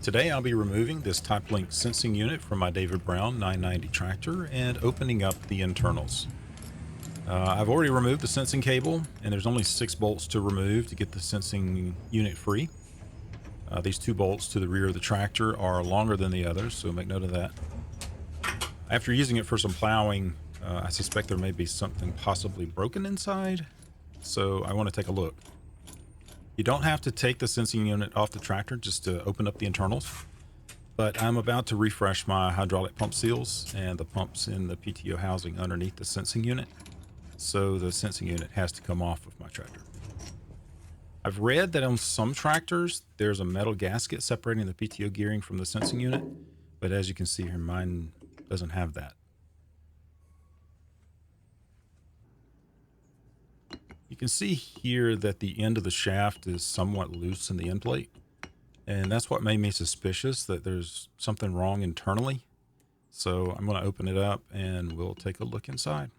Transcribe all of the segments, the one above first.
Today I'll be removing this TypeLink sensing unit from my David Brown 990 tractor and opening up the internals. I've already removed the sensing cable, and there's only 6 bolts to remove to get the sensing unit free. These 2 bolts to the rear of the tractor are longer than the others, so make note of that. After using it for some plowing, I suspect there may be something possibly broken inside, so I want to take a look. You don't have to take the sensing unit off the tractor just to open up the internals, but I'm about to refresh my hydraulic pump seals and the pumps in the PTO housing underneath the sensing unit, so the sensing unit has to come off of my tractor. I've read that on some tractors there's a metal gasket separating the PTO gearing from the sensing unit, but as you can see here, mine doesn't have that. You can see here that the end of the shaft is somewhat loose in the end plate, and that's what made me suspicious that there's something wrong internally. So I'm going to open it up and we'll take a look inside.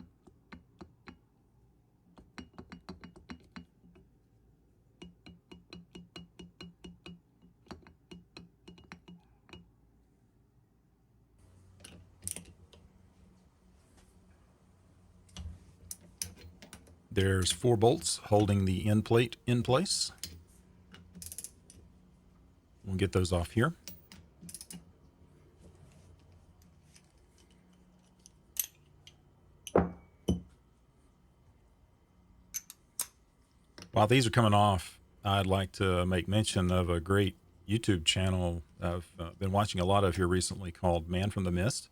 There's 4 bolts holding the end plate in place. We'll get those off here. While these are coming off, I'd like to make mention of a great YouTube channel I've been watching a lot of here recently called Man from the Mist.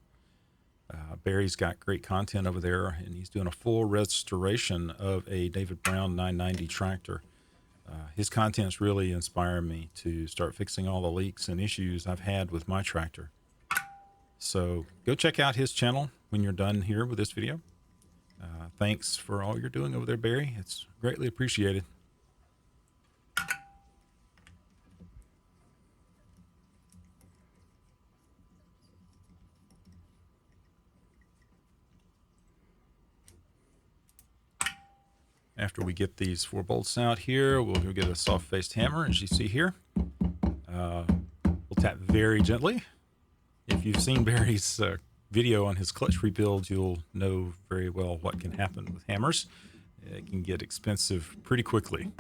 Barry's got great content over there, and he's doing a full restoration of a David Brown 990 tractor. His content's really inspiring me to start fixing all the leaks and issues I've had with my tractor. So go check out his channel when you're done here with this video. Thanks for all you're doing over there, Barry. It's greatly appreciated. After we get these 4 bolts out here, we'll go get a soft-faced hammer, as you see here. We'll tap very gently. If you've seen Barry's video on his clutch rebuild, you'll know very well what can happen with hammers. It can get expensive pretty quickly.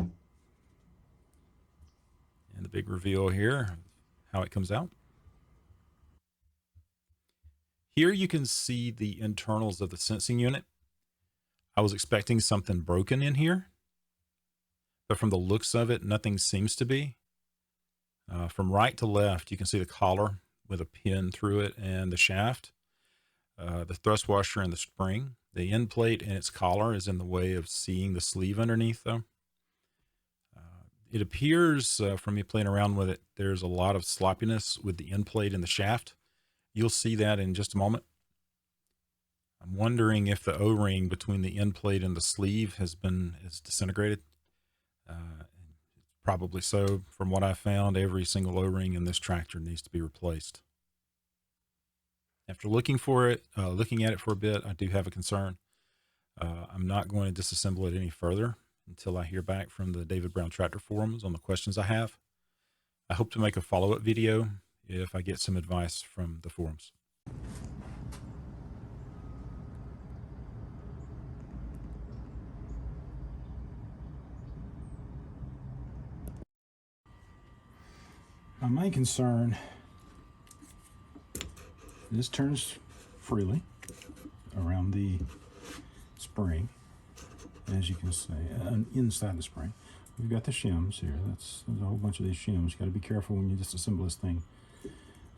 And the big reveal here, how it comes out. Here you can see the internals of the sensing unit. I was expecting something broken in here, but from the looks of it, nothing seems to be. From right to left, you can see the collar with a pin through it and the shaft, the thrust washer and the spring. The end plate and its collar is in the way of seeing the sleeve underneath, though. It appears from me playing around with it, there's a lot of sloppiness with the end plate and the shaft. You'll see that in just a moment. I'm wondering if the O-ring between the end plate and the sleeve is disintegrated. Probably so. From what I found, every single O-ring in this tractor needs to be replaced. After looking at it for a bit, I do have a concern. I'm not going to disassemble it any further until I hear back from the David Brown Tractor forums on the questions I have. I hope to make a follow-up video if I get some advice from the forums. My main concern, this turns freely around the spring, as you can see, inside the spring. We've got the shims here. There's a whole bunch of these shims. You got to be careful when you disassemble this thing,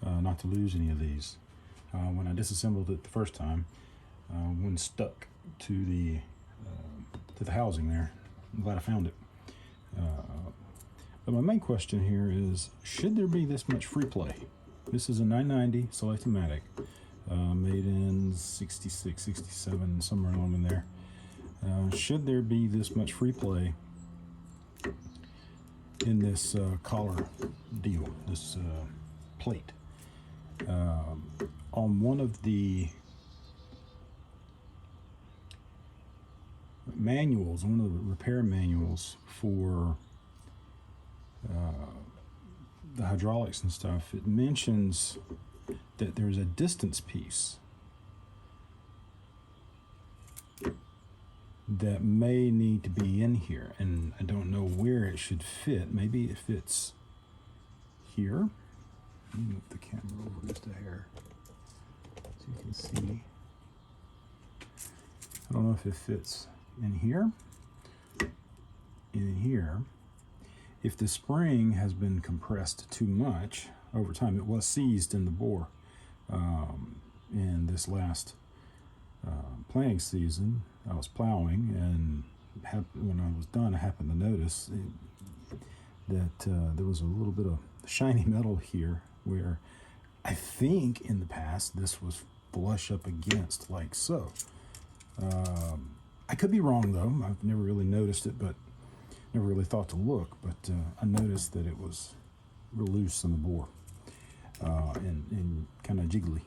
not to lose any of these. When I disassembled it the first time, one stuck to the housing there. I'm glad I found it. But my main question here is, should there be this much free play? This is a 990 Selectomatic, made in 66, 67, somewhere along in there. Should there be this much free play in this collar deal, this plate? On one of the manuals, one of the repair manuals for the hydraulics and stuff, it mentions that there's a distance piece that may need to be in here, and I don't know where it should fit. Maybe it fits here. Let me move the camera over just a hair so you can see. I don't know if it fits in here. In here, if the spring has been compressed too much over time, it was seized in the bore in this last planting season. I was plowing, and when I was done, I happened to notice that there was a little bit of shiny metal here, where I think in the past this was flush up against, like so. I could be wrong though. I've never really noticed it, but never really thought to look. But I noticed that it was real loose in the bore and kind of jiggly.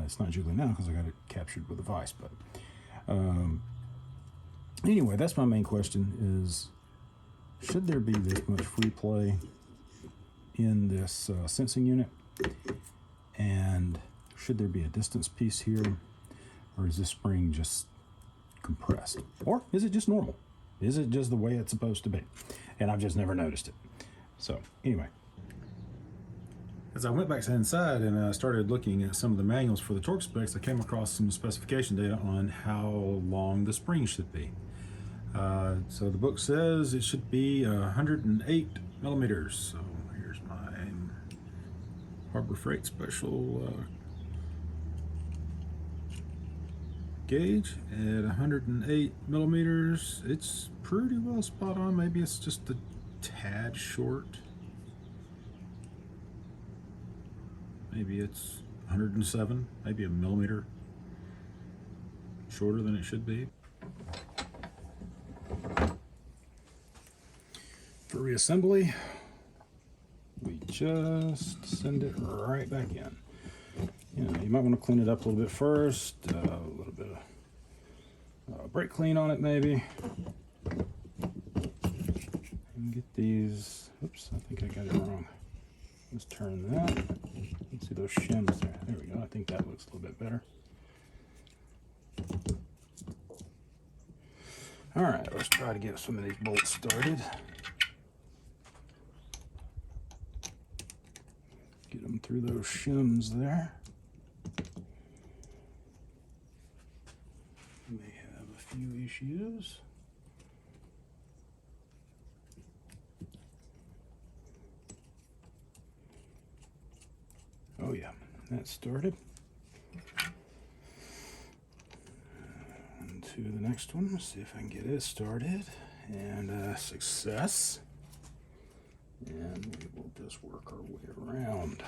It's not jiggly now because I got it captured with a vise, but anyway, that's my main question: is should there be this much free play in this sensing unit, and should there be a distance piece here, or is this spring just compressed, or is it just normal? Is it just the way it's supposed to be, and I've just never noticed it? So anyway, as I went back inside and started looking at some of the manuals for the torque specs, I came across some specification data on how long the spring should be. So the book says it should be 108 millimeters. So here's my Harbor Freight special gauge at 108 millimeters. It's pretty well spot on. Maybe it's just a tad short. Maybe it's 107, maybe a millimeter shorter than it should be. For reassembly, we just send it right back in. You know, you might want to clean it up a little bit first, a little bit of brake clean on it maybe. And get these, oops, I think I got it wrong. Let's turn that. Let's see those shims there. There we go. I think that looks a little bit better. All right, let's try to get some of these bolts started. Get them through those shims there. May have a few issues. Oh yeah, that started. On to the next one. Let's see if I can get it started. And success. And we will just work our way around.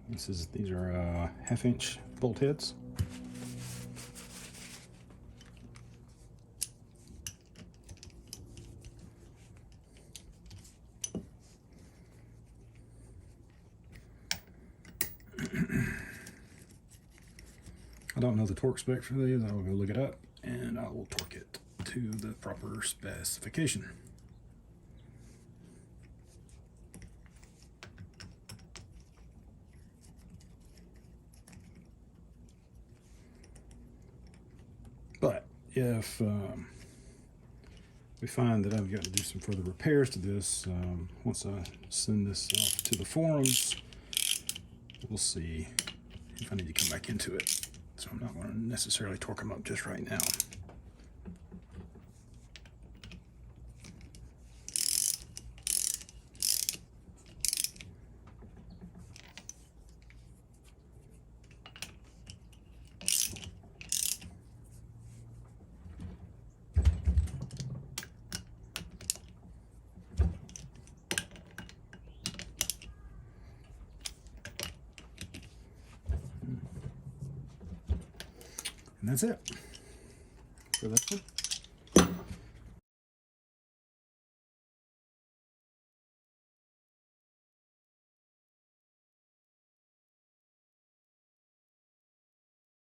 These are 1/2-inch bolt heads. I don't know the torque spec for these. I will go look it up and I will torque it to the proper specification. But if we find that I've got to do some further repairs to this, once I send this off to the forums, we'll see if I need to come back into it. So I'm not going to necessarily torque them up just right now. And that's it for this one.